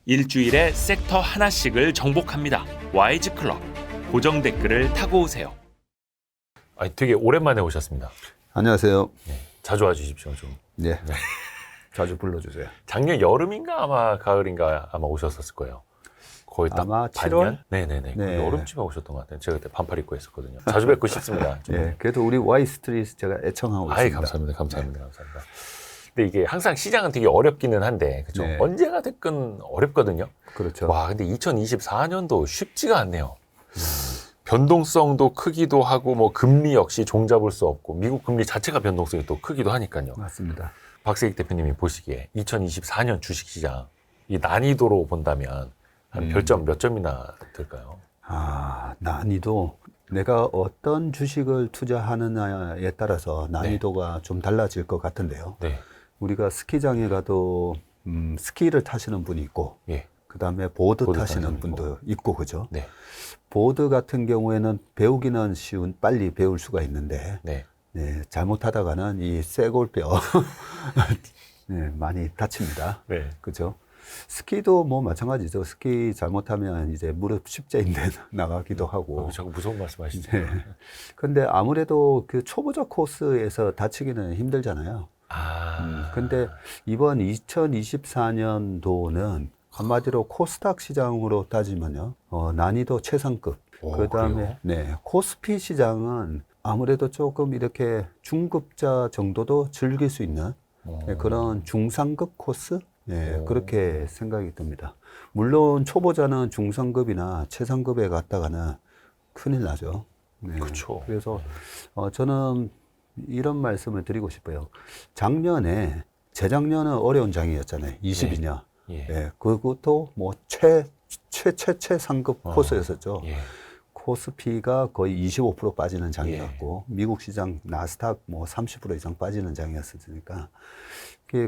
일주일에 섹터 하나씩을 정복합니다. YG클럽 고정 댓글을 타고 오세요. 되게 오랜만에 오셨습니다. 안녕하세요. 네, 자주 와주십시오. 좀. 네. 자주 불러주세요. 작년 여름인가 아마 가을인가 아마 오셨었을 거예요. 거의 딱 아마 반년? 7월? 네네네. 네. 여름쯤에 오셨던 것 같아요. 제가 그때 반팔 입고 했었거든요. 자주 뵙고 싶습니다. 좀. 네. 그래도 우리 Y 스트리트 제가 애청하고 있습니다. 감사합니다. 감사합니다. 감사합니다. 근데 이게 항상 시장은 되게 어렵기는 한데, 그죠? 네. 언제가 됐건 어렵거든요. 그렇죠. 와, 근데 2024년도 쉽지가 않네요. 변동성도 크기도 하고, 뭐, 금리 역시 종잡을 수 없고, 미국 금리 자체가 변동성이 또 크기도 하니까요. 맞습니다. 박세익 대표님이 보시기에 2024년 주식시장, 이 난이도로 본다면, 한 별점 몇 점이나 될까요? 난이도. 내가 어떤 주식을 투자하느냐에 따라서 난이도가 좀 달라질 것 같은데요. 네. 우리가 스키장에 가도, 스키를 타시는 분이 있고, 예. 그 다음에 보드 타시는 타시는 분도 있고, 그죠? 네. 보드 같은 경우에는 배우기는 쉬운, 빨리 배울 수가 있는데, 네. 네, 잘못하다가는 이 쇄골뼈 네, 많이 다칩니다. 네. 그죠? 스키도 뭐 마찬가지죠. 스키 잘못하면 이제 무릎 십자인대 나가기도 하고. 자꾸 무서운 말씀 하시죠. 네. 근데 아무래도 그 초보자 코스에서 다치기는 힘들잖아요. 근데 이번 2024년도는 한마디로 코스닥 시장으로 따지면요. 난이도 최상급. 그 다음에, 네, 코스피 시장은 아무래도 조금 이렇게 중급자 정도도 즐길 수 있는 네, 그런 중상급 코스? 네, 그렇게 생각이 듭니다. 물론 초보자는 중상급이나 최상급에 갔다가는 큰일 나죠. 네. 그렇죠. 그래서 저는 이런 말씀을 드리고 싶어요. 작년에, 재작년은 어려운 장이었잖아요. 22년. 예. 네, 그것도 뭐 최상급 코스였었죠. 예. 코스피가 거의 25% 빠지는 장이었고, 미국 시장 나스닥 뭐 30% 이상 빠지는 장이었으니까,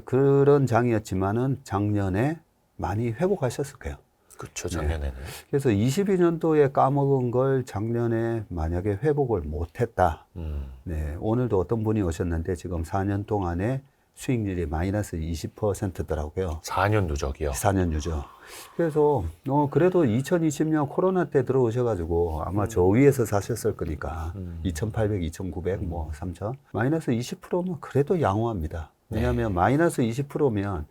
그런 장이었지만은 작년에 많이 회복하셨을 거예요. 그렇죠. 작년에는. 그래서 22년도에 까먹은 걸 작년에 만약에 회복을 못했다. 네, 오늘도 어떤 분이 오셨는데 지금 4년 동안에 수익률이 마이너스 20%더라고요. 4년 누적이요. 4년 유죠. 그래서 그래도 2020년 코로나 때 들어오셔가지고 아마 저 위에서 사셨을 거니까 2,800, 2,900, 뭐 3,000 마이너스 20%면 그래도 양호합니다. 왜냐하면 마이너스 20%면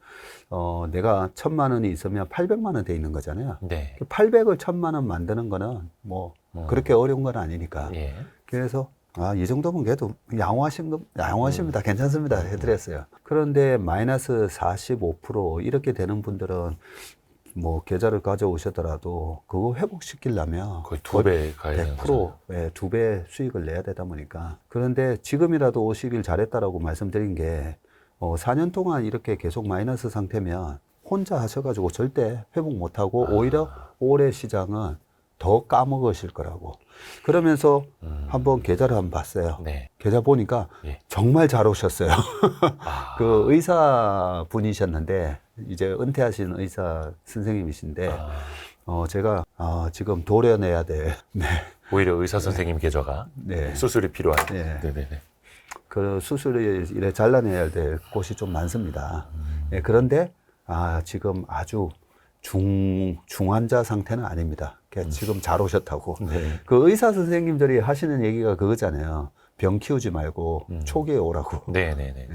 내가 1,000만 원이 있으면 800만 원 돼 있는 거잖아요. 네. 800을 1,000만 원 만드는 거는 뭐 그렇게 어려운 건 아니니까. 예. 그래서 이 정도면 그래도 양호하십니다. 괜찮습니다. 해드렸어요. 그런데 마이너스 45% 이렇게 되는 분들은 뭐 계좌를 가져오셨더라도 그거 회복시키려면 거의 2배 가야 되는 100%, 예, 2배 수익을 내야 되다 보니까. 그런데 지금이라도 오시길 잘했다라고 말씀드린 게 4년 동안 이렇게 계속 마이너스 상태면 혼자 하셔가지고 절대 회복 못하고 오히려 올해 시장은 더 까먹으실 거라고. 그러면서 한번 계좌를 한번 봤어요. 네. 계좌 보니까 예. 정말 잘 오셨어요. 그 의사 분이셨는데 이제 은퇴하신 의사 선생님이신데 제가 지금 도려내야 돼. 네. 오히려 의사 선생님 계좌가 네. 수술이 필요한. 네. 네네네. 그 수술을 이래 잘라내야 될 곳이 좀 많습니다. 네, 그런데 지금 아주 중환자 상태는 아닙니다. 지금 잘 오셨다고. 네. 그 의사 선생님들이 하시는 얘기가 그거잖아요. 병 키우지 말고 초기에 오라고. 네네네.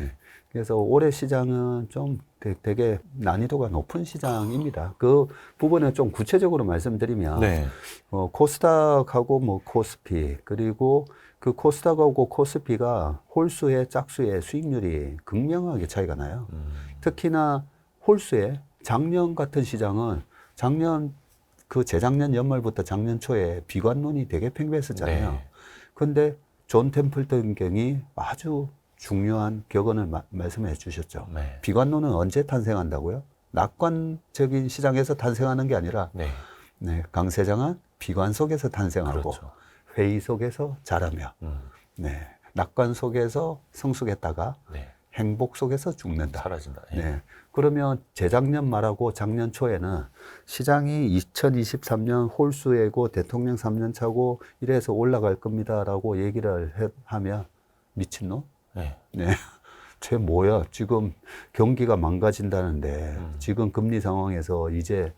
그래서 올해 시장은 좀 되게 난이도가 높은 시장입니다. 그 부분을 좀 구체적으로 말씀드리면, 네. 코스닥하고 뭐 코스피, 그리고 그 코스닥하고 코스피가 홀수의 짝수의 수익률이 극명하게 차이가 나요. 특히나 홀수의 작년 같은 시장은 재작년 연말부터 작년 초에 비관론이 되게 팽배했었잖아요. 네. 근데 존 템플턴 경이 아주 중요한 격언을 말씀해 주셨죠. 네. 비관론은 언제 탄생한다고요? 낙관적인 시장에서 탄생하는 게 아니라 네. 네, 강세장은 비관 속에서 탄생하고 그렇죠. 회의 속에서 자라며 네, 낙관 속에서 성숙했다가 네. 행복 속에서 죽는다. 사라진다. 예. 네. 그러면 재작년 말하고 작년 초에는 시장이 2023년 홀수이고 대통령 3년 차고 이래서 올라갈 겁니다라고 얘기를 하면 미친놈? 네. 네. 쟤 뭐야? 지금 경기가 망가진다는데 지금 금리 상황에서 이제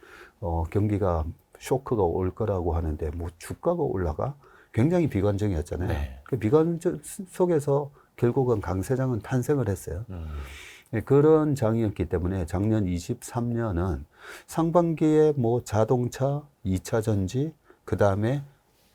경기가 쇼크가 올 거라고 하는데 뭐 주가가 올라가? 굉장히 비관적이었잖아요. 네. 그 비관적 속에서 결국은 강세장은 탄생을 했어요. 네, 그런 장이었기 때문에 작년 23년은 상반기에 뭐 자동차, 2차 전지, 그 다음에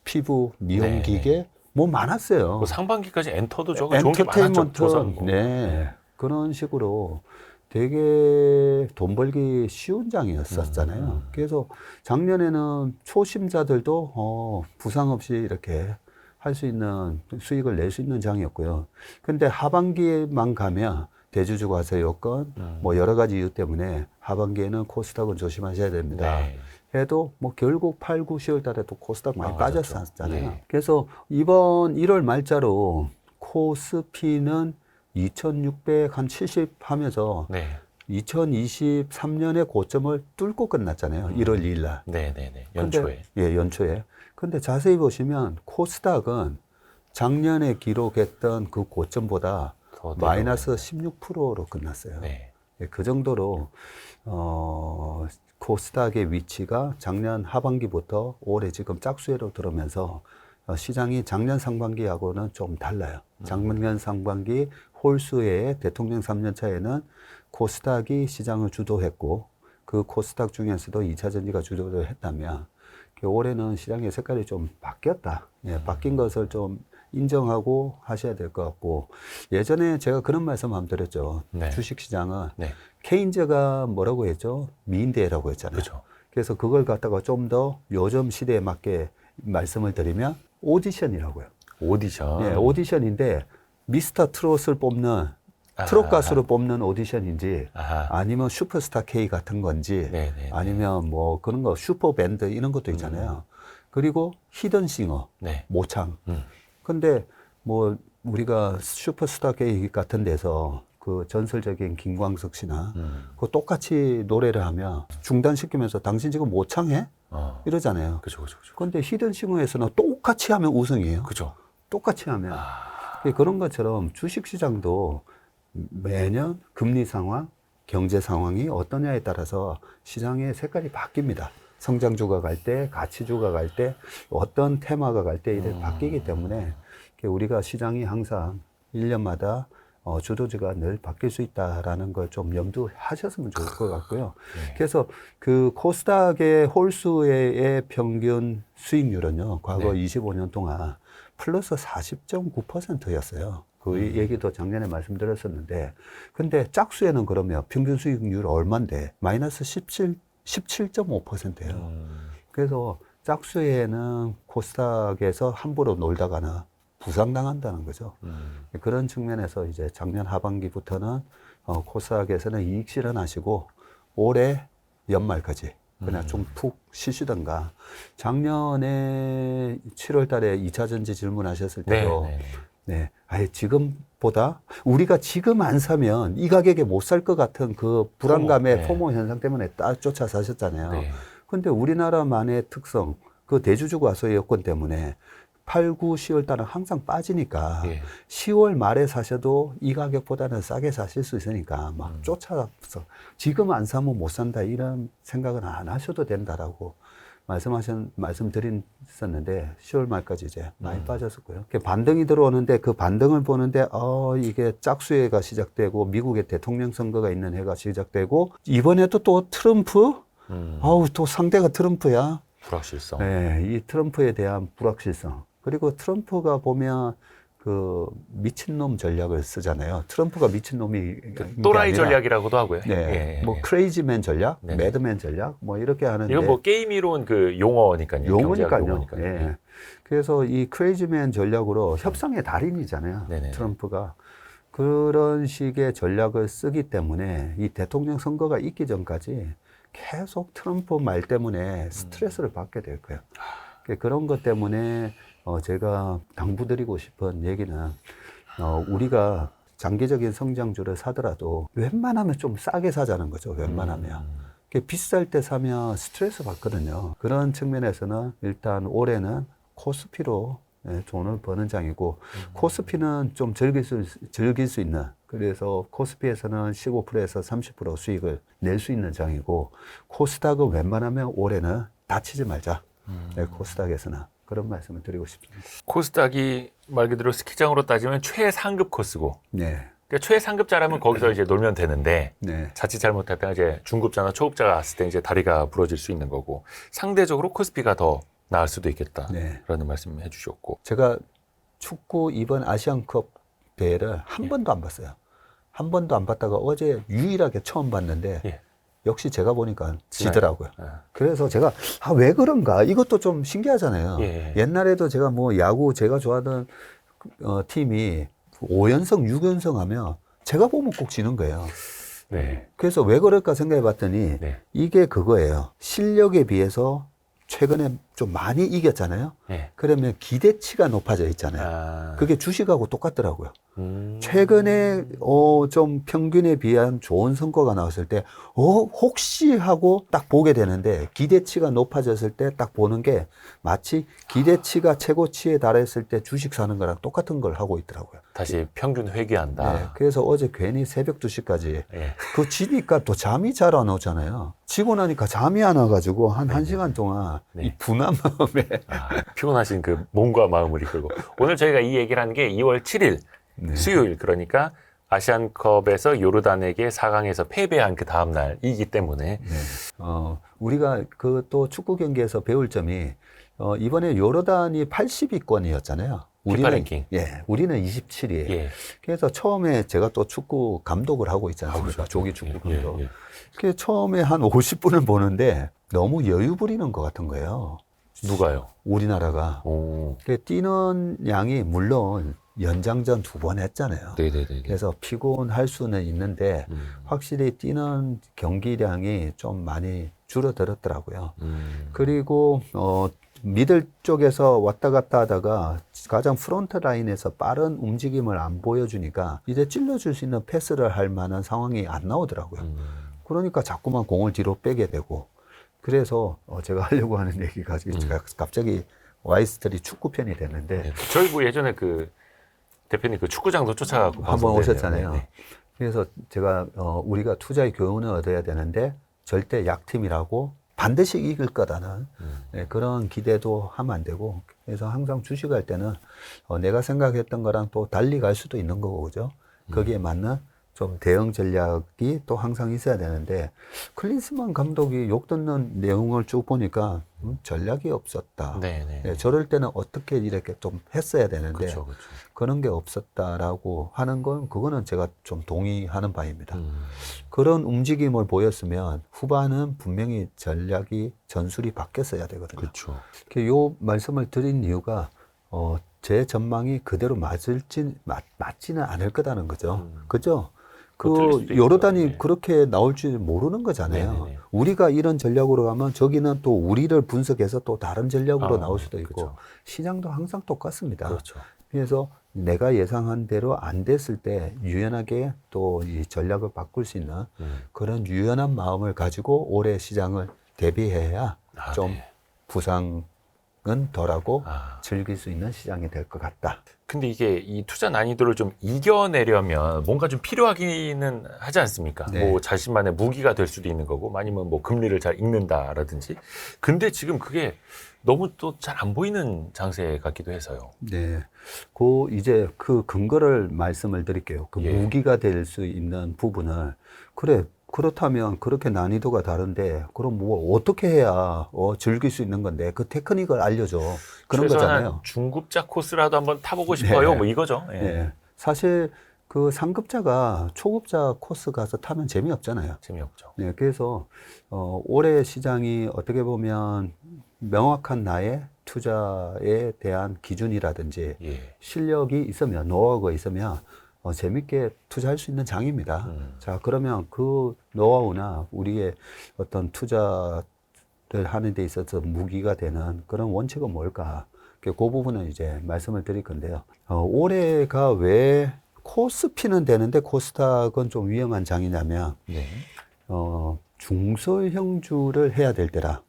피부, 미용기계 네. 뭐 많았어요. 뭐 상반기까지 엔터도 좋은 게 많았죠. 엔터테인먼트, 조선 뭐. 네. 그런 식으로 되게 돈 벌기 쉬운 장이었었잖아요. 그래서 작년에는 초심자들도 부상 없이 이렇게 할 수 있는 수익을 낼 수 있는 장이었고요. 근데 하반기에만 가면 대주주 과세 요건 뭐 여러 가지 이유 때문에 하반기에는 코스닥은 조심하셔야 됩니다. 네. 해도 뭐 결국 8, 9, 10월 달에 또 코스닥 많이 맞았죠. 빠졌었잖아요. 예. 그래서 이번 1월 말자로 코스피는 2600 한 70 하면서 네. 2023년의 고점을 뚫고 끝났잖아요. 1월 2일 날. 네네네. 연초에. 예, 연초에. 근데 자세히 보시면 코스닥은 작년에 기록했던 그 고점보다 더 마이너스 내려오네요. 16%로 끝났어요. 네. 예, 그 정도로 코스닥의 위치가 작년 하반기부터 올해 지금 짝수회로 들어오면서 시장이 작년 상반기하고는 좀 달라요. 작년 상반기 홀수의 대통령 3년차에는 코스닥이 시장을 주도했고 그 코스닥 중에서도 2차 전지가 주도를 했다면 올해는 시장의 색깔이 좀 바뀌었다. 예, 바뀐 것을 좀 인정하고 하셔야 될 것 같고 예전에 제가 그런 말씀 한번 드렸죠. 네. 주식시장은 네. 케인즈가 뭐라고 했죠? 미인대라고 했잖아요. 그렇죠. 그래서 그걸 갖다가 좀 더 요즘 시대에 맞게 말씀을 드리면 오디션이라고요. 오디션. 예, 오디션인데 미스터 트롯을 뽑는 트롯 가수를 뽑는 오디션인지 아하. 아니면 슈퍼스타 K 같은 건지 네네. 아니면 뭐 그런 거 슈퍼밴드 이런 것도 있잖아요. 그리고 히든싱어, 네. 모창. 근데 뭐 우리가 슈퍼스타 K 같은 데서 그 전설적인 김광석 씨나 그 똑같이 노래를 하면 중단시키면서 당신 지금 모창해? 이러잖아요. 그죠, 그죠, 그죠. 근데 히든싱어에서는 똑같이 하면 우승이에요. 그죠. 똑같이 하면. 그런 것처럼 주식시장도 매년 금리 상황, 경제 상황이 어떠냐에 따라서 시장의 색깔이 바뀝니다. 성장주가 갈 때, 가치주가 갈 때, 어떤 테마가 갈 때 이렇게 바뀌기 때문에 우리가 시장이 항상 1년마다 주도주가 늘 바뀔 수 있다라는 걸 좀 염두하셨으면 좋을 것 같고요. 네. 그래서 그 코스닥의 홀수의 평균 수익률은요, 과거 네. 25년 동안 플러스 40.9%였어요. 그 얘기도 작년에 말씀드렸었는데, 근데 짝수에는 그러면 평균 수익률 얼마인데? 마이너스 17.5%예요. 그래서 짝수에는 코스닥에서 함부로 놀다가는 부상당한다는 거죠. 그런 측면에서 이제 작년 하반기부터는 코스닥에서는 이익 실현하시고 올해 연말까지 그냥 좀 푹 쉬시던가. 작년에 7월 달에 2차 전지 질문하셨을 때도 네, 네. 네, 아예 지금보다 우리가 지금 안 사면 이 가격에 못 살 것 같은 그 불안감의 네. 포모 현상 때문에 딱 쫓아 사셨잖아요. 네. 근데 우리나라만의 특성, 그 대주주 과소의 여건 때문에 8, 9, 10월 달은 항상 빠지니까 예. 10월 말에 사셔도 이 가격보다는 싸게 사실 수 있으니까 막 쫓아서 지금 안 사면 못 산다 이런 생각은 안 하셔도 된다라고 말씀드렸었는데 10월 말까지 이제 많이 빠졌었고요. 반등이 들어오는데 그 반등을 보는데 이게 짝수회가 시작되고 미국의 대통령 선거가 있는 해가 시작되고 이번에도 또 트럼프 또 상대가 트럼프야. 불확실성. 네, 이 트럼프에 대한 불확실성. 그리고 트럼프가 보면 그 미친놈 전략을 쓰잖아요. 트럼프가 미친놈이 또라이 전략이라고도 하고요. 네, 예. 뭐 크레이지맨 전략, 네네. 매드맨 전략, 뭐 이렇게 하는데 이건 뭐 게임 이론 그 용어니까요. 경제학 용어니까요. 용어니까요. 예. 그래서 이 크레이지맨 전략으로 협상의 달인이잖아요. 네네. 트럼프가 그런 식의 전략을 쓰기 때문에 이 대통령 선거가 있기 전까지 계속 트럼프 말 때문에 스트레스를 받게 될 거예요. 그런 것 때문에 제가 당부드리고 싶은 얘기는 우리가 장기적인 성장주를 사더라도 웬만하면 좀 싸게 사자는 거죠. 웬만하면. 비쌀 때 사면 스트레스 받거든요. 그런 측면에서는 일단 올해는 코스피로 예, 돈을 버는 장이고 코스피는 좀 즐길 수 있는 그래서 코스피에서는 15%에서 30% 수익을 낼 수 있는 장이고 코스닥은 웬만하면 올해는 다치지 말자. 네, 코스닥에서는 그런 말씀을 드리고 싶습니다. 코스닥이 말 그대로 스키장으로 따지면 최상급 코스고 네, 그러니까 최상급자라면 거기서 이제 놀면 되는데 네, 자칫 잘못하면 이제 중급자나 초급자가 왔을 때 이제 다리가 부러질 수 있는 거고 상대적으로 코스피가 더 나을 수도 있겠다라는 네. 말씀 해주셨고 제가 축구 이번 아시안컵 대회를 한 번도 안 봤어요. 한 번도 안 봤다가 어제 유일하게 처음 봤는데 예. 역시 제가 보니까 지더라고요. 예. 그래서 제가 왜 그런가 이것도 좀 신기하잖아요. 예. 옛날에도 제가 뭐 야구 제가 좋아하던 팀이 5연승, 6연승 하면 제가 보면 꼭 지는 거예요. 네. 그래서 왜 그럴까 생각해 봤더니 네. 이게 그거예요. 실력에 비해서 최근에 좀 많이 이겼잖아요. 네. 그러면 기대치가 높아져 있잖아요. 아. 그게 주식하고 똑같더라고요. 최근에 좀 평균에 비한 좋은 성과가 나왔을 때 혹시 하고 딱 보게 되는데 기대치가 높아졌을 때 딱 보는 게 마치 기대치가 최고치에 달했을 때 주식 사는 거랑 똑같은 걸 하고 있더라고요. 다시 평균 회귀한다. 네, 그래서 어제 괜히 새벽 2시까지 예. 그 지니까 또 잠이 잘 안 오잖아요. 지고 나니까 잠이 안 와가지고 한 1시간 동안 네. 이 분한 마음에 피곤하신 그 몸과 마음을 이끌고 오늘 저희가 이 얘기를 하는 게 2월 7일 네. 수요일 그러니까 아시안컵에서 요르단에게 4강에서 패배한 그 다음 날이기 때문에 우리가 그 또 축구 경기에서 배울 점이 이번에 요르단이 80위권이었잖아요. 피파 랭킹. 예, 우리는 27위예요. 예. 그래서 처음에 제가 또 축구 감독을 하고 있지 않습니까? 조기 축구 감독. 예, 예. 그래서 처음에 한 50분을 보는데 너무 여유 부리는 것 같은 거예요. 누가요? 우리나라가. 오. 뛰는 양이 물론 연장전 2번 했잖아요. 네네네. 그래서 피곤할 수는 있는데 확실히 뛰는 경기량이 좀 많이 줄어들었더라고요. 그리고 미들 쪽에서 왔다 갔다 하다가 가장 프론트 라인에서 빠른 움직임을 안 보여주니까 이제 찔러줄 수 있는 패스를 할 만한 상황이 안 나오더라고요. 그러니까 자꾸만 공을 뒤로 빼게 되고 그래서 제가 하려고 하는 얘기가 제가 갑자기 와이스트리 축구편이 됐는데 네. 저희 뭐 예전에 그 대표님 그 축구장도 쫓아가고 한번 오셨잖아요. 네. 그래서 제가 우리가 투자의 교훈을 얻어야 되는데 절대 약팀이라고 반드시 이길 거다는 그런 기대도 하면 안 되고 그래서 항상 주식할 때는 내가 생각했던 거랑 또 달리 갈 수도 있는 거고 그죠? 거기에 맞는 좀 대응 전략이 또 항상 있어야 되는데 클린스만 감독이 욕 듣는 내용을 쭉 보니까 전략이 없었다. 네네. 네, 저럴 때는 어떻게 이렇게 좀 했어야 되는데 그렇죠, 그렇죠. 그런 게 없었다라고 하는 건 그거는 제가 좀 동의하는 바입니다. 그런 움직임을 보였으면 후반은 분명히 전술이 바뀌었어야 되거든요. 그렇죠. 요 말씀을 드린 이유가 제 전망이 그대로 맞지는 않을 거다는 거죠. 그죠? 뭐 틀릴 수도 요르단이 있고요. 네. 그렇게 나올 줄 모르는 거잖아요. 네네네. 우리가 이런 전략으로 가면 저기는 또 우리를 분석해서 또 다른 전략으로 나올 수도 있고 그렇죠. 시장도 항상 똑같습니다. 그렇죠. 그래서 내가 예상한 대로 안 됐을 때 유연하게 또 이 전략을 바꿀 수 있는 그런 유연한 마음을 가지고 올해 시장을 대비해야 좀 네. 부상은 덜하고 아. 즐길 수 있는 시장이 될 것 같다. 근데 이게 이 투자 난이도를 좀 이겨내려면 뭔가 좀 필요하기는 하지 않습니까? 네. 뭐 자신만의 무기가 될 수도 있는 거고 아니면 뭐 금리를 잘 읽는다라든지. 근데 지금 그게 너무 또 잘 안 보이는 장세 같기도 해서요. 네. 이제 그 근거를 말씀을 드릴게요. 그 예. 무기가 될 수 있는 부분을. 그렇다면 그렇게 난이도가 다른데, 그럼 뭐 어떻게 해야 즐길 수 있는 건데, 그 테크닉을 알려줘. 그런 최소한 거잖아요. 중급자 코스라도 한번 타보고 싶어요. 네. 뭐 이거죠. 예. 네. 사실 그 상급자가 초급자 코스 가서 타면 재미없잖아요. 재미없죠. 네. 그래서, 올해 시장이 어떻게 보면 명확한 나의 투자에 대한 기준이라든지 예. 실력이 있으면, 노하우가 있으면 재밌게 투자할 수 있는 장입니다. 자, 그러면 그 노하우나 우리의 어떤 투자를 하는 데 있어서 무기가 되는 그런 원칙은 뭘까? 그 부분은 이제 말씀을 드릴 건데요. 올해가 왜 코스피는 되는데 코스닥은 좀 위험한 장이냐면, 네. 중소형주를 해야 될 때라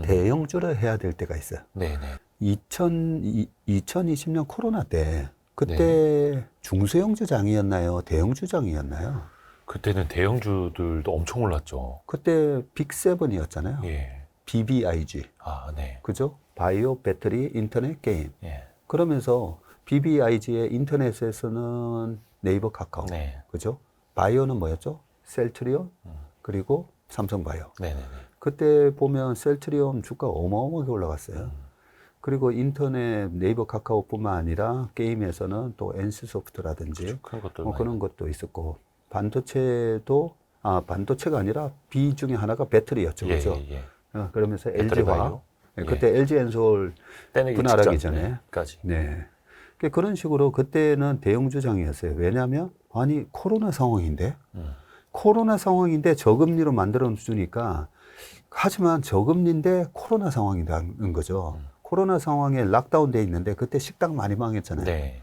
대형주를 해야 될 때가 있어요. 네네. 2020년 코로나 때 그때 중소형주장이었나요? 대형주장이었나요? 그때는 대형주들도 엄청 올랐죠. 그때 빅7이었잖아요. 예. BBIG. 아, 네. 그죠? 바이오, 배터리, 인터넷, 게임. 예. 그러면서 BBIG의 인터넷에서는 네이버, 카카오. 네. 그죠? 바이오는 뭐였죠? 셀트리온, 그리고 삼성바이오. 네네네. 그때 보면 셀트리온 주가가 어마어마하게 올라갔어요. 그리고 인터넷, 네이버, 카카오뿐만 아니라 게임에서는 또 NC소프트라든지 그런 것들 뭐 많이. 그런 것도 있었고, 반도체도, 반도체가 아니라 B 중에 하나가 배터리였죠. 예, 그죠? 예, 예. 그러면서 배터리 LG화. 바이오? 예, 그때 LG엔솔 떼내기 분할하기 직전까지. 네. 그런 식으로 그때는 대형주장이었어요. 왜냐하면, 아니, 코로나 상황인데, 코로나 상황인데 저금리로 만들어 주니까, 하지만 저금리인데 코로나 상황이라는 거죠. 코로나 상황에 락다운 돼 있는데, 그때 식당 많이 망했잖아요. 네.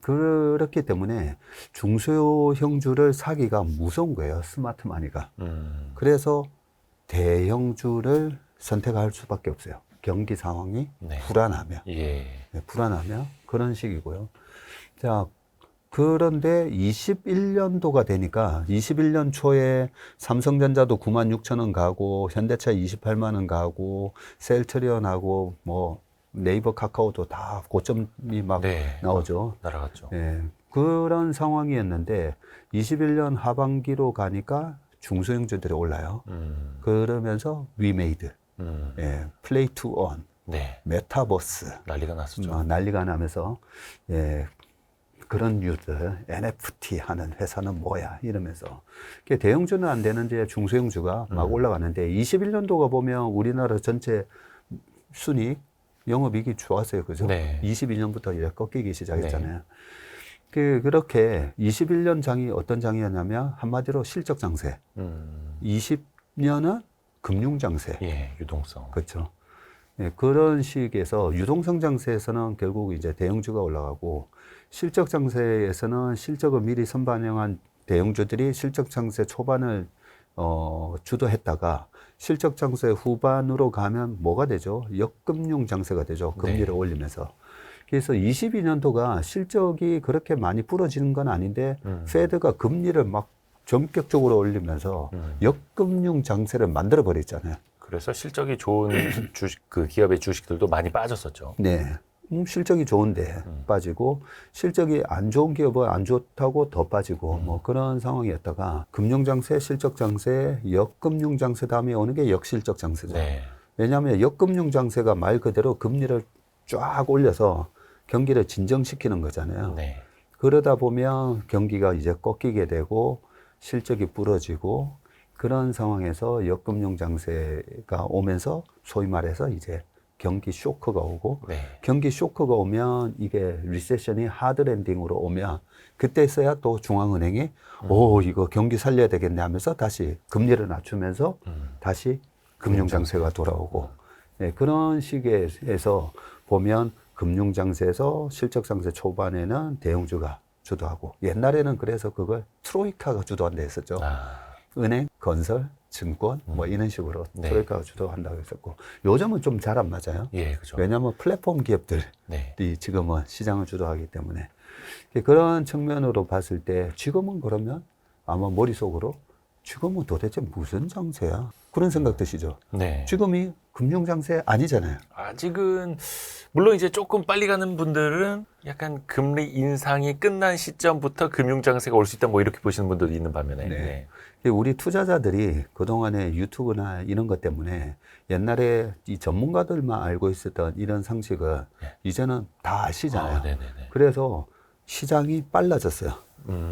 그렇기 때문에 중소형주를 사기가 무서운 거예요. 스마트 마니가. 그래서 대형주를 선택할 수밖에 없어요. 경기 상황이 네. 불안하면. 예. 네, 불안하면 그런 식이고요. 자, 그런데 21년도가 되니까 21년 초에 삼성전자도 96,000원 가고 현대차 28만 원 가고 셀트리온하고 뭐 네이버 카카오도 다 고점이 막 네. 나오죠. 날아갔죠. 예, 그런 상황이었는데 21년 하반기로 가니까 중소형주들이 올라요. 그러면서 위메이드, 예, 플레이 투 온, 네. 메타버스 난리가 났었죠. 난리가 나면서 예, 그런 유들 NFT 하는 회사는 뭐야 이러면서 대형주는 안 되는데 중소형주가 막 올라가는데 21년도가 보면 우리나라 전체 순이익 영업이익이 좋았어요. 그죠? 네. 22년부터 이제 꺾이기 시작했잖아요. 그렇게 21년 장이 어떤 장이었냐면 한마디로 실적 장세. 20년은 금융 장세. 예, 유동성. 그렇죠. 예, 그런 식에서 유동성 장세에서는 결국 이제 대형주가 올라가고 실적 장세에서는 실적을 미리 선반영한 대형주들이 실적 장세 초반을 주도했다가 실적 장세 후반으로 가면 뭐가 되죠? 역금융 장세가 되죠. 금리를 네. 올리면서. 그래서 22년도가 실적이 그렇게 많이 부러지는 건 아닌데 페드가 금리를 막 전격적으로 올리면서 역금융 장세를 만들어 버렸잖아요. 그래서 실적이 좋은 주식, 그 기업의 주식들도 많이 빠졌었죠. 네. 실적이 좋은데 빠지고 실적이 안 좋은 기업은 안 좋다고 더 빠지고 뭐 그런 상황이었다가 금융장세, 실적장세, 역금융장세 다음에 오는 게 역실적장세죠. 네. 왜냐하면 역금융장세가 말 그대로 금리를 쫙 올려서 경기를 진정시키는 거잖아요. 네. 그러다 보면 경기가 이제 꺾이게 되고 실적이 부러지고 그런 상황에서 역금융장세가 오면서 소위 말해서 이제 경기 쇼크가 오고 네. 경기 쇼크가 오면 이게 리세션이 하드 랜딩으로 오면 그때서야 또 중앙은행이 오 이거 경기 살려야 되겠네 하면서 다시 금리를 낮추면서 다시 금융장세가 돌아오고 네, 그런 식에서 보면 금융장세에서 실적장세 초반에는 대형주가 주도하고 옛날에는 그래서 그걸 트로이카가 주도한다 했었죠. 은행, 건설, 증권 뭐 이런 식으로 네. 트로이카가 주도한다고 했었고 요즘은 좀 잘 안 맞아요. 예, 그죠. 왜냐하면 플랫폼 기업들이 네. 지금은 시장을 주도하기 때문에 그런 측면으로 봤을 때 지금은 그러면 아마 머릿속으로 지금은 도대체 무슨 장세야? 그런 생각 드시죠? 네. 지금이 금융장세 아니잖아요. 아직은 물론 이제 조금 빨리 가는 분들은 약간 금리 인상이 끝난 시점부터 금융장세가 올 수 있다 뭐 이렇게 보시는 분들도 있는 반면에 네. 우리 투자자들이 그동안에 유튜브나 이런 것 때문에 옛날에 이 전문가들만 알고 있었던 이런 상식을 이제는 다 아시잖아요. 네네네. 그래서 시장이 빨라졌어요.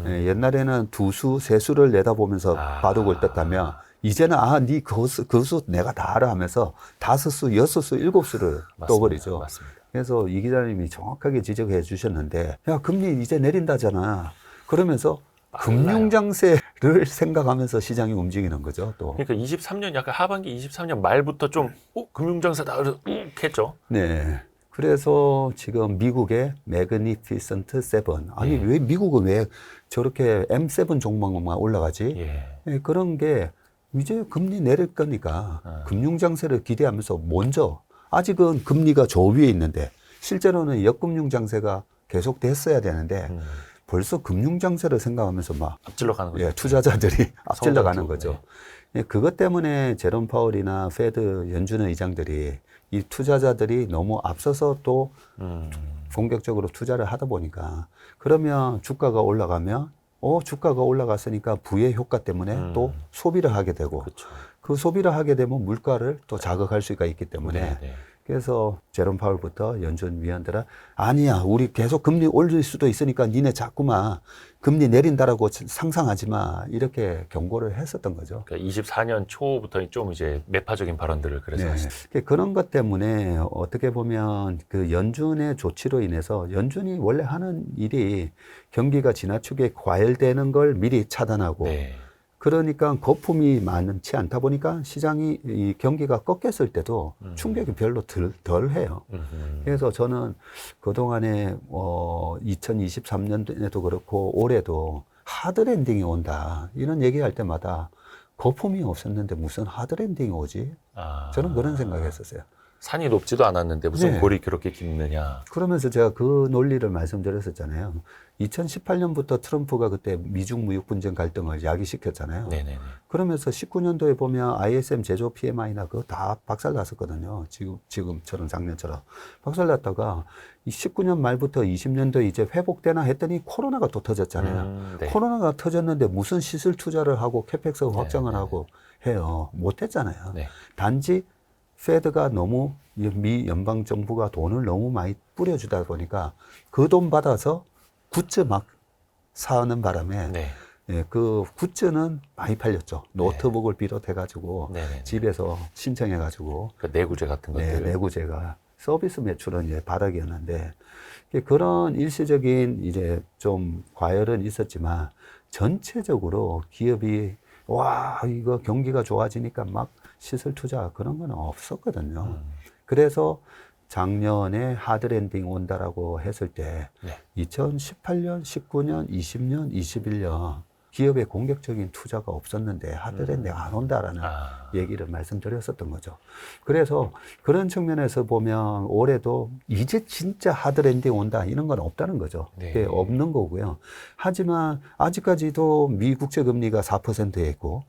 예, 옛날에는 두 수, 세 수를 내다보면서 바둑을 떴다면 이제는 네 그수 내가 다 알아 하면서 다섯 수, 여섯 수, 일곱 수를 떠버리죠. 맞습니다. 그래서 이 기자님이 정확하게 지적해 주셨는데 야 금리 이제 내린다잖아. 그러면서 금융장세를 생각하면서 시장이 움직이는 거죠. 또. 그러니까 23년 약간 하반기 23년 말부터 좀 금융장세다 그래서 했죠. 네. 그래서 지금 미국의 매그니피센트 세븐 아니 왜 미국은 왜 저렇게 M7 종목만 올라가지? 네, 그런 게 이제 금리 내릴 거니까 금융장세를 기대하면서 먼저 아직은 금리가 저 위에 있는데 실제로는 역금융 장세가 계속 됐어야 되는데 벌써 금융 장세를 생각하면서 막 앞질러 가는 거죠. 예, 투자자들이 앞질러 가는 성장도, 거죠. 예, 그것 때문에 제롬 파월이나 페드 연준의 의장들이 이 투자자들이 너무 앞서서 또 본격적으로 투자를 하다 보니까 그러면 주가가 올라가면 주가가 올라갔으니까 부의 효과 때문에 또 소비를 하게 되고 그렇죠. 그 소비를 하게 되면 물가를 또 자극할 수가 있기 때문에 네, 네. 그래서 제롬 파월부터 연준 위원들은 아니야 우리 계속 금리 올릴 수도 있으니까 니네 자꾸만 금리 내린다라고 상상하지 마 이렇게 경고를 했었던 거죠. 그러니까 24년 초부터 좀 이제 매파적인 발언들을 그래서 네. 하시죠. 그런 것 때문에 어떻게 보면 그 연준의 조치로 인해서 연준이 원래 하는 일이 경기가 지나치게 과열되는 걸 미리 차단하고 네. 그러니까 거품이 많지 않다 보니까 시장이 이 경기가 꺾였을 때도 충격이 별로 덜 해요. 그래서 저는 그동안에 2023년에도 그렇고 올해도 하드랜딩이 온다 이런 얘기할 때마다 거품이 없었는데 무슨 하드랜딩이 오지? 저는 그런 생각했었어요. 산이 높지도 않았는데 무슨 네. 골이 그렇게 깊느냐. 그러면서 제가 그 논리를 말씀드렸었잖아요. 2018년부터 트럼프가 그때 미중 무역 분쟁 갈등을 야기시켰잖아요. 네네네. 그러면서 19년도에 보면 ISM 제조 PMI나 그거 다 박살 났었거든요. 지금처럼 작년처럼. 박살 났다가 19년 말부터 20년도에 이제 회복되나 했더니 코로나가 또 터졌잖아요. 네. 코로나가 터졌는데 무슨 시설 투자를 하고 캐펙스 확장을 네. 하고 해요. 못했잖아요. 네. 단지 페드가 너무 미 연방 정부가 돈을 너무 많이 뿌려주다 보니까 그 돈 받아서 굿즈 막 사는 바람에 네. 예, 그 굿즈는 많이 팔렸죠. 노트북을 비롯해가지고 네네. 집에서 신청해가지고 그 내구재 같은 것들. 내구재가 서비스 매출은 이제 바닥이었는데 그런 일시적인 이제 좀 과열은 있었지만 전체적으로 기업이 와 이거 경기가 좋아지니까 막 시설 투자 그런 건 없었거든요. 그래서 작년에 하드랜딩 온다라고 했을 때 네. 2018년, 19년, 20년, 21년 기업의 공격적인 투자가 없었는데 하드랜딩 안 온다라는 얘기를 말씀드렸었던 거죠. 그래서 그런 측면에서 보면 올해도 이제 진짜 하드랜딩 온다 이런 건 없다는 거죠. 네. 그게 없는 거고요. 하지만 아직까지도 미 국채 금리가 4%에 있고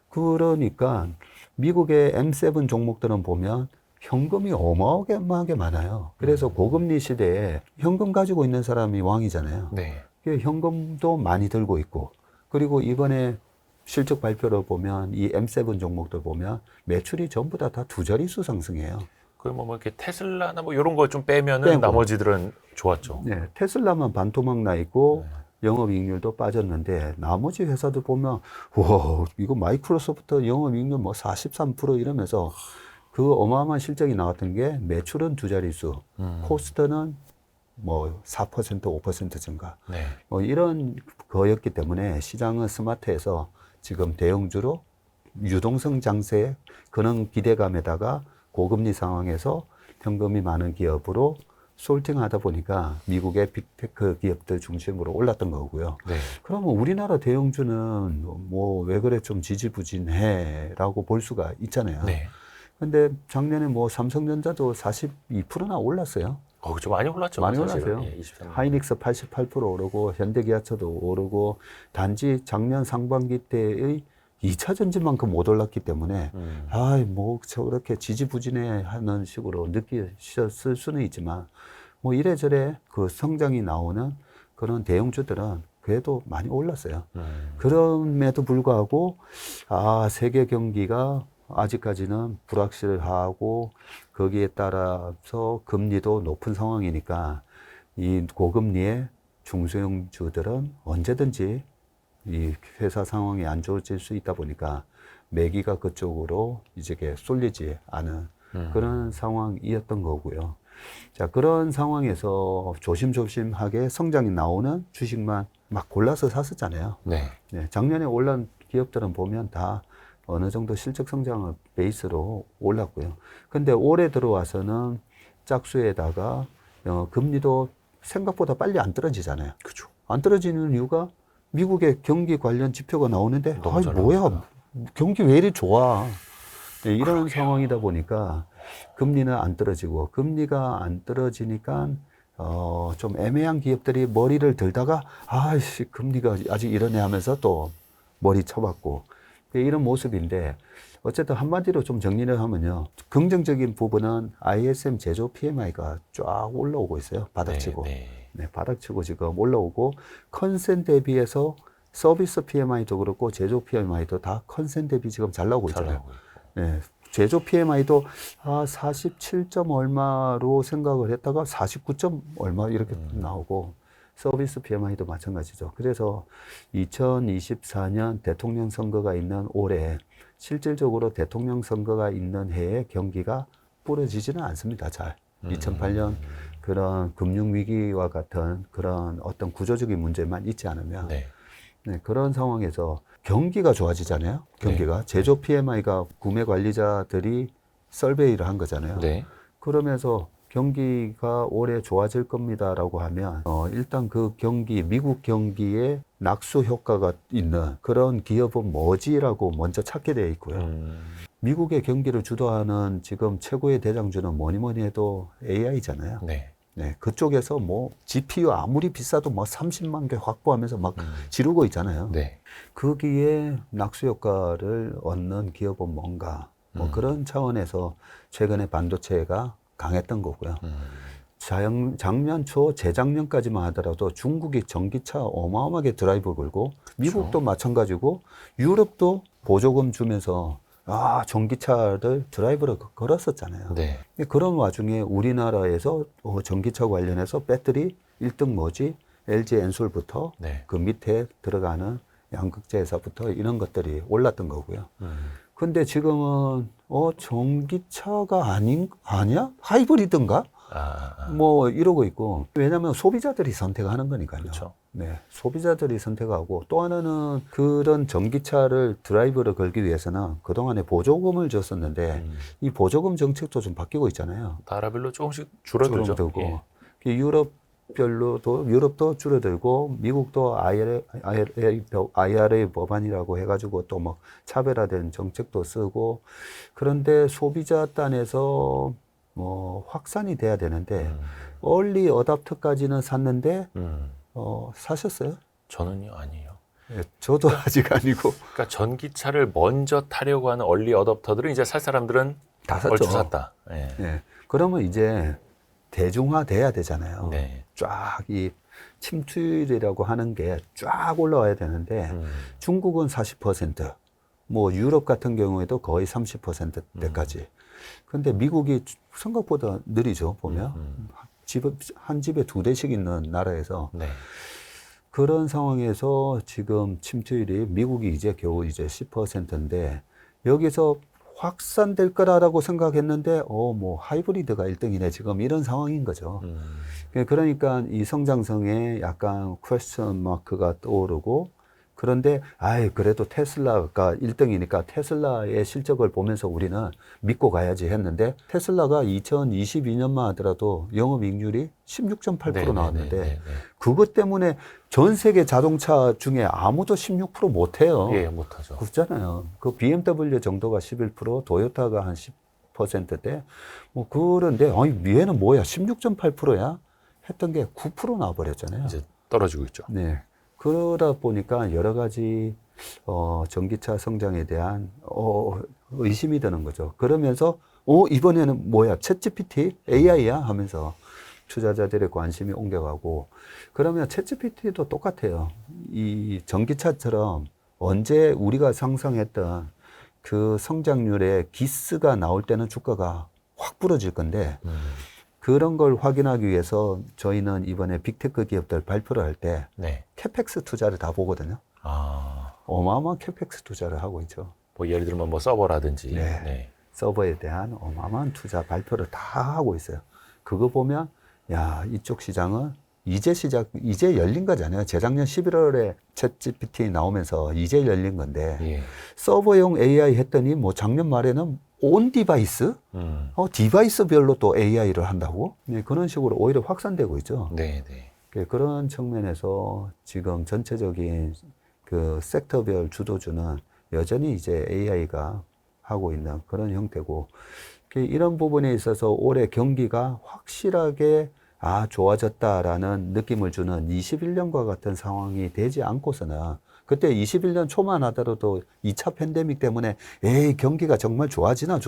그러니까 미국의 M7 종목들은 보면 현금이 어마어마하게 많아요. 그래서 고금리 시대에 현금 가지고 있는 사람이 왕이잖아요. 네. 현금도 많이 들고 있고 그리고 이번에 실적 발표를 보면 이 M7 종목들 보면 매출이 전부 다 두 자릿수 상승해요. 그 뭐 이렇게 테슬라나 뭐 이런 거 좀 빼면은 빼고. 나머지들은 좋았죠. 네, 테슬라만 반토막 나 있고 영업이익률도 빠졌는데 나머지 회사들 보면 와 이거 마이크로소프트 영업이익률 뭐 43% 이러면서 그 어마어마한 실적이 나왔던 게 매출은 두 자릿수, 코스트는 뭐 4%, 5% 증가. 네. 뭐 이런 거였기 때문에 시장은 스마트해서 지금 대형주로 유동성 장세에 그런 기대감에다가 고금리 상황에서 현금이 많은 기업으로 솔팅하다 보니까 미국의 빅테크 기업들 중심으로 올랐던 거고요. 네. 그러면 우리나라 대형주는 뭐 왜 그래 좀 지지부진해라고 볼 수가 있잖아요. 네. 근데 작년에 뭐 삼성전자도 42%나 올랐어요. 좀 많이 올랐죠. 많이 사실은. 올랐어요. 예, 23년. 하이닉스 88% 오르고 현대기아차도 오르고 단지 작년 상반기 때의 2차 전지만큼 못 올랐기 때문에 뭐 저렇게 지지부진해 하는 식으로 느끼셨을 수는 있지만 뭐 이래저래 그 성장이 나오는 그런 대형주들은 그래도 많이 올랐어요. 그럼에도 불구하고 세계 경기가 아직까지는 불확실하고 거기에 따라서 금리도 높은 상황이니까 이 고금리의 중소형주들은 언제든지 이 회사 상황이 안 좋아질 수 있다 보니까 매기가 그쪽으로 이제 쏠리지 않은 그런 상황이었던 거고요. 자, 그런 상황에서 조심조심하게 성장이 나오는 주식만 막 골라서 샀었잖아요. 네. 네, 작년에 올란 기업들은 보면 다 어느 정도 실적 성장을 베이스로 올랐고요. 근데 올해 들어와서는 짝수에다가 금리도 생각보다 빨리 안 떨어지잖아요. 그죠. 안 떨어지는 이유가 미국의 경기 관련 지표가 나오는데 너무 잘 뭐야 나오니까. 경기 왜 이리 좋아. 네, 이런 상황이다 보니까 금리는 안 떨어지고 금리가 안 떨어지니까 좀 애매한 기업들이 머리를 들다가 아이씨 금리가 아직 이러네 하면서 또 머리 쳐박고 이런 모습인데 어쨌든 한마디로 좀 정리를 하면요. 긍정적인 부분은 ISM 제조 PMI가 쫙 올라오고 있어요. 바닥치고. 네, 바닥치고 지금 올라오고 컨센 대비해서 서비스 PMI도 그렇고 제조 PMI도 다 컨센 대비 지금 잘 나오고 있잖아요. 네, 제조 PMI도 47점 얼마로 생각을 했다가 49점 얼마 이렇게 나오고 서비스 PMI도 마찬가지죠. 그래서 2024년 대통령 선거가 있는 올해 실질적으로 대통령 선거가 있는 해에 경기가 부러지지는 않습니다. 잘. 2008년 그런 금융위기와 같은 그런 어떤 구조적인 문제만 있지 않으면 네, 그런 상황에서 경기가 좋아지잖아요. 경기가. 제조 PMI가 구매 관리자들이 설베이를 한 거잖아요. 그러면서 경기가 올해 좋아질 겁니다라고 하면 일단 그 경기, 미국 경기에 낙수 효과가 있는 그런 기업은 뭐지라고 먼저 찾게 되어 있고요. 미국의 경기를 주도하는 지금 최고의 대장주는 뭐니 해도 AI잖아요. 네, 그쪽에서 뭐 GPU 아무리 비싸도 뭐 30만 개 확보하면서 막 지르고 있잖아요. 거기에 낙수 효과를 얻는 기업은 뭔가 뭐 그런 차원에서 최근에 반도체가 강했던 거고요. 작년 초, 재작년까지만 하더라도 중국이 전기차 어마어마하게 드라이브 걸고 미국도 마찬가지고 유럽도 보조금 주면서 전기차를 드라이브를 걸었었잖아요. 그런 와중에 우리나라에서 전기차 관련해서 배터리 1등 뭐지? LG 엔솔부터 그 밑에 들어가는 양극재 회사부터 이런 것들이 올랐던 거고요. 근데 지금은 전기차가 아니야? 하이브리드인가? 뭐 이러고 있고. 왜냐하면 소비자들이 선택하는 거니까요. 네, 소비자들이 선택하고 또 하나는 그런 전기차를 드라이브를 걸기 위해서는 그동안에 보조금을 줬었는데 이 보조금 정책도 좀 바뀌고 있잖아요. 나라별로 조금씩 줄어들죠. 유럽도 줄어들고 미국도 IRA 법안이라고 해가지고 또 뭐 차별화된 정책도 쓰고 그런데 소비자 단에서 뭐 확산이 돼야 되는데 얼리 어답터까지는 샀는데 사셨어요? 저는요 아니에요. 네, 저도 아직 아니고. 그러니까 전기차를 먼저 타려고 하는 얼리 어답터들은 이제 살 사람들은 다 샀죠. 얼추 샀다. 그러면 이제 대중화돼야 되잖아요. 쫙 이 침투율이라고 하는 게 쫙 올라와야 되는데 중국은 40%, 뭐 유럽 같은 경우에도 거의 30%대까지. 근데 미국이 생각보다 느리죠, 보면. 한 집에 2대씩 있는 나라에서. 그런 상황에서 지금 침투율이 미국이 이제 겨우 이제 10%인데 여기서 확산될 거라고 생각했는데 뭐 하이브리드가 1등이네 지금 이런 상황인 거죠. 그러니까 이 성장성에 약간 퀘스천 마크가 떠오르고 그런데 그래도 테슬라가 1등이니까 테슬라의 실적을 보면서 우리는 믿고 가야지 했는데 테슬라가 2022년만 하더라도 영업이익률이 16.8% 나왔는데 그것 때문에 전 세계 자동차 중에 아무도 16% 못해요. 못하죠. 그렇잖아요. 그 BMW 정도가 11%, 도요타가 한 10%대. 뭐 그런데 얘는 뭐야? 16.8%야? 했던 게 9% 나와버렸잖아요. 이제 떨어지고 있죠. 네. 그러다 보니까 여러 가지 전기차 성장에 대한 의심이 드는 거죠. 그러면서 이번에는 뭐야? 챗GPT AI야 하면서 투자자들의 관심이 옮겨가고 그러면 챗GPT도 똑같아요. 이 전기차처럼 언제 우리가 상상했던 그 성장률의 기스가 나올 때는 주가가 확 부러질 건데 그런 걸 확인하기 위해서 저희는 이번에 빅테크 기업들 발표를 할 때 캐펙스 투자를 다 보거든요. 어마어마한 캐펙스 투자를 하고 있죠. 뭐 예를 들면 뭐 서버라든지 서버에 대한 어마어마한 투자 발표를 다 하고 있어요. 그거 보면 이쪽 시장은 이제 열린 거잖아요. 재작년 11월에 챗GPT 나오면서 이제 열린 건데 서버용 AI 했더니 뭐 작년 말에는 온 디바이스? 디바이스별로 또 AI를 한다고? 그런 식으로 오히려 확산되고 있죠. 그런 측면에서 지금 전체적인 그 섹터별 주도주는 여전히 이제 AI가 하고 있는 그런 형태고 이런 부분에 있어서 올해 경기가 확실하게 좋아졌다라는 느낌을 주는 21년과 같은 상황이 되지 않고서는 그때 21년 초만 하더라도 2차 팬데믹 때문에 에이 경기가 정말 좋아지나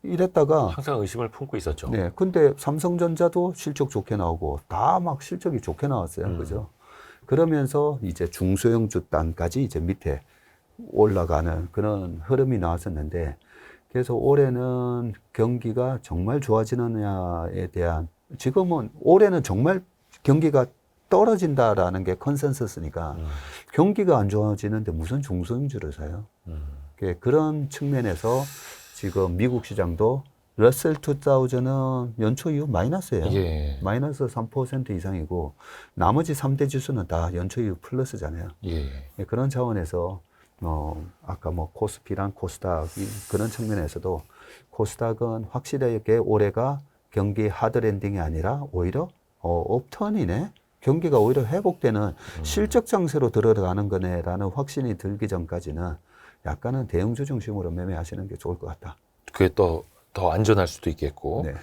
이랬다가 항상 의심을 품고 있었죠. 네, 근데 삼성전자도 실적 좋게 나오고 다 막 실적이 좋게 나왔어요. 그죠? 그러면서 이제 중소형주 단까지 이제 밑에 올라가는 그런 흐름이 나왔었는데 그래서 올해는 경기가 정말 좋아지느냐에 대한 지금은 올해는 정말 경기가 떨어진다라는 게 컨센서스니까 경기가 안 좋아지는데 무슨 중소형주를 사요? 그런 측면에서 지금 미국 시장도 러셀 2000은 연초 이후 마이너스예요. 예. 마이너스 3% 이상이고 나머지 3대 지수는 다 연초 이후 플러스잖아요. 예. 그런 차원에서 아까 뭐 코스피랑 코스닥 그런 측면에서도 코스닥은 확실하게 올해가 경기 하드랜딩이 아니라 오히려 업턴이네. 경기가 오히려 회복되는 실적 장세로 들어가는 거네라는 확신이 들기 전까지는 약간은 대형주 중심으로 매매하시는 게 좋을 것 같다. 그게 또 더 안전할 수도 있겠고. 네.